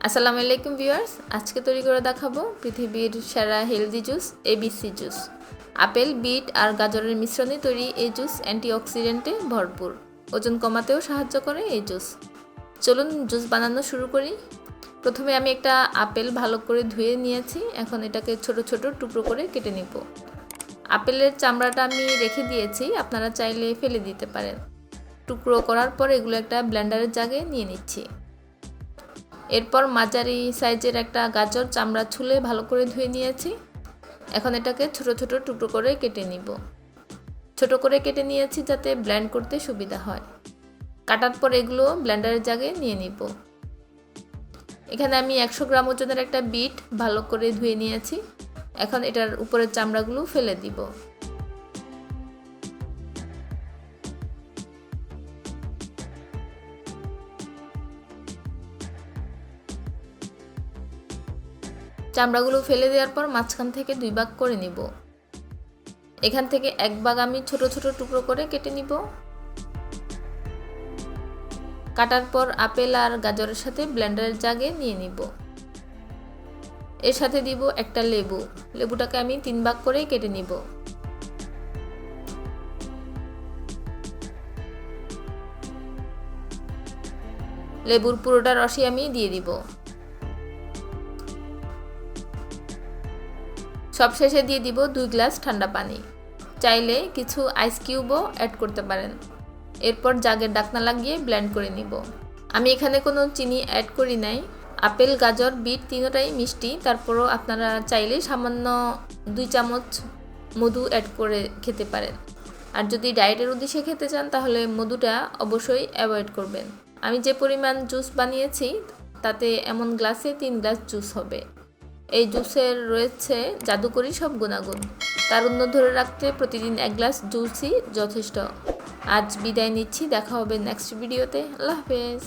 আসসালামু আলাইকুম ভিউয়ার্স, আজকে তৈরি করে দেখাবো পৃথিবীর সেরা healthy juice ABC juice. Apple, beet আর গাজরের মিশ্রণে তৈরি এই জুস অ্যান্টিঅক্সিডেন্টে ভরপুর। ওজন কমাতেও সাহায্য করে এই জুস। চলুন জুস বানানো শুরু করি। প্রথমে আমি একটা আপেল ভালো করে ধুয়ে নিয়েছি। এখন এটাকে ছোট ছোট টুকরো করে কেটে নিব। আপেলের চামড়াটা আমি রেখে দিয়েছি, আপনারা চাইলে ফেলে দিতে পারেন। টুকরো করার পর এগুলো একটা ব্লেন্ডারের জাগে নিয়ে নিচ্ছি। এরপর মাঝারি সাইজের একটা গাজর চামড়া ছুলে ভালো করে ধুয়ে নিয়েছি। এখন এটাকে ছোট ছোট টুকরো করে কেটে নিব। ছোট করে কেটে নিয়েছি যাতে ব্লেন্ড করতে সুবিধা হয়। কাটার পর এগুলো ব্লেন্ডারের জাগে নিয়ে নিব। এখানে আমি 100 গ্রাম ওজনের একটা বিট ভালো করে ধুয়ে নিয়েছি। এখন এটার উপরের চামড়াগুলো ফেলে দিব। চামড়াগুলো ফেলে দেওয়ার পর মাঝখান থেকে 2 ভাগ করে নিব। এখান থেকে 1 ভাগ আমি ছোট ছোট টুকরো করে কেটে নিব। কাটার পর আপেল আর গাজরের সাথে ব্লেন্ডারের জাগে নিয়ে নিব। এর সাথে দিব একটা লেবু। লেবুটাকে আমি 3 ভাগ করে কেটে নিব। লেবুর পুরোটা রসই আমি দিয়ে দিব। সবশেষে দিয়ে দিব 2 গ্লাস ঠান্ডা পানি। চাইলে কিছু আইস কিউবও অ্যাড করতে পারেন। এরপর জাগের ঢাকনা লাগিয়ে ব্লেন্ড করে নিব। আমি এখানে কোনো চিনি অ্যাড করি নাই। আপেল, গাজর, বিট তিনটাই মিষ্টি, তারপরও আপনারা চাইলে সামান্য 2 চামচ মধু অ্যাড করে খেতে পারেন। আর যদি ডায়েটের উদ্দেশ্যে খেতে চান তাহলে মধুটা অবশ্যই অ্যাভয়েড করবেন। আমি যে পরিমাণ জুস বানিয়েছি তাতে এমন গ্লাসে 3 গ্লাস জুস হবে। এই জুসের রয়েছে জাদুকরী সব গুণাগুণ। তারুণ্য ধরে রাখতে প্রতিদিন 1 গ্লাস জুসই যথেষ্ট। আজ বিদায় নিচ্ছি, দেখা হবে নেক্সট ভিডিওতে। আল্লাহ হাফেজ।